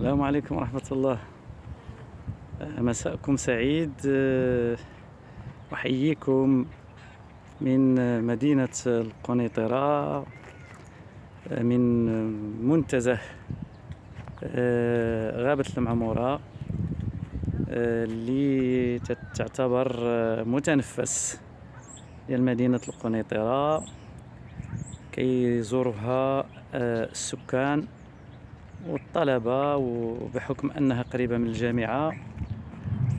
السلام عليكم ورحمة الله. مساءكم سعيد. أحييكم من مدينة القنيطرة، من منتزه غابة المعمورة، اللي تعتبر متنفس ديال مدينة القنيطرة، كي يزورها السكان والطلبة، وبحكم أنها قريبة من الجامعة،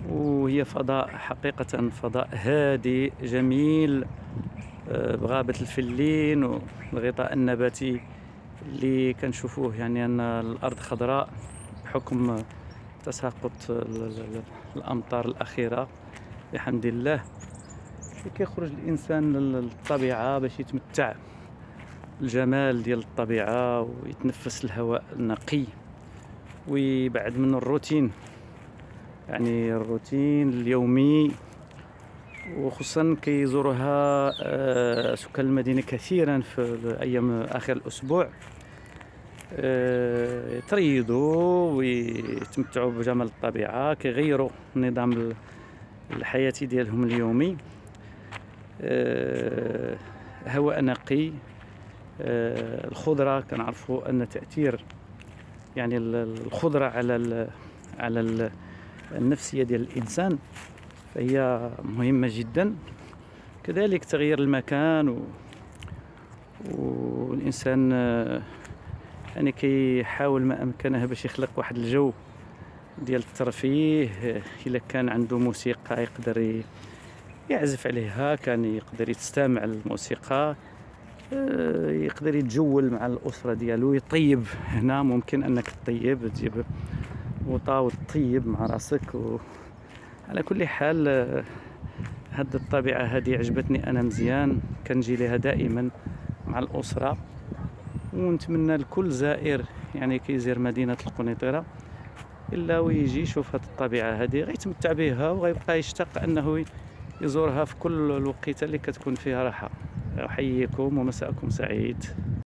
وهي فضاء حقيقة فضاء هادئ جميل، بغابة الفلين والغطاء النباتي اللي كنشوفوه، يعني أن الأرض خضراء بحكم تساقط الأمطار الأخيرة بحمد الله. كيخرج الإنسان للطبيعة باش يتمتع الجمال ديال الطبيعة ويتنفس الهواء النقي ويبعد من الروتين، يعني الروتين اليومي، وخصوصا كيزورها سكان المدينة كثيرا في أيام آخر الأسبوع، يتريضوا ويتمتعوا بجمال الطبيعة، كيغيروا نظام الحياة ديالهم اليومي. هواء نقي، الخضرة، كنعرفوا أن تأثير يعني الخضرة على النفسية ديال الإنسان فهي مهمة جدا. كذلك تغيير المكان، والإنسان يعني كيحاول ما أمكنه باش يخلق واحد الجو ديال الترفيه. إلا كان عنده موسيقى يقدر يعزف عليها، كان يقدر يستمع للموسيقى، يقدر يتجول مع الأسرة ديالو، يطيب. هنا ممكن أنك تطيب، تجيب وطا وتطيب مع راسك. على كل حال، هاد الطبيعة هذه عجبتني أنا مزيان، كنجي لها دائما مع الأسرة، ونتمنى لكل زائر يعني كيزير مدينة القنيطرة إلا ويجي يشوف هاد الطبيعة هذه، غيتمتع بها وغيبقى يشتاق أنه يزورها في كل الوقت اللي كتكون فيها راحة. أحييكم ومساءكم سعيد.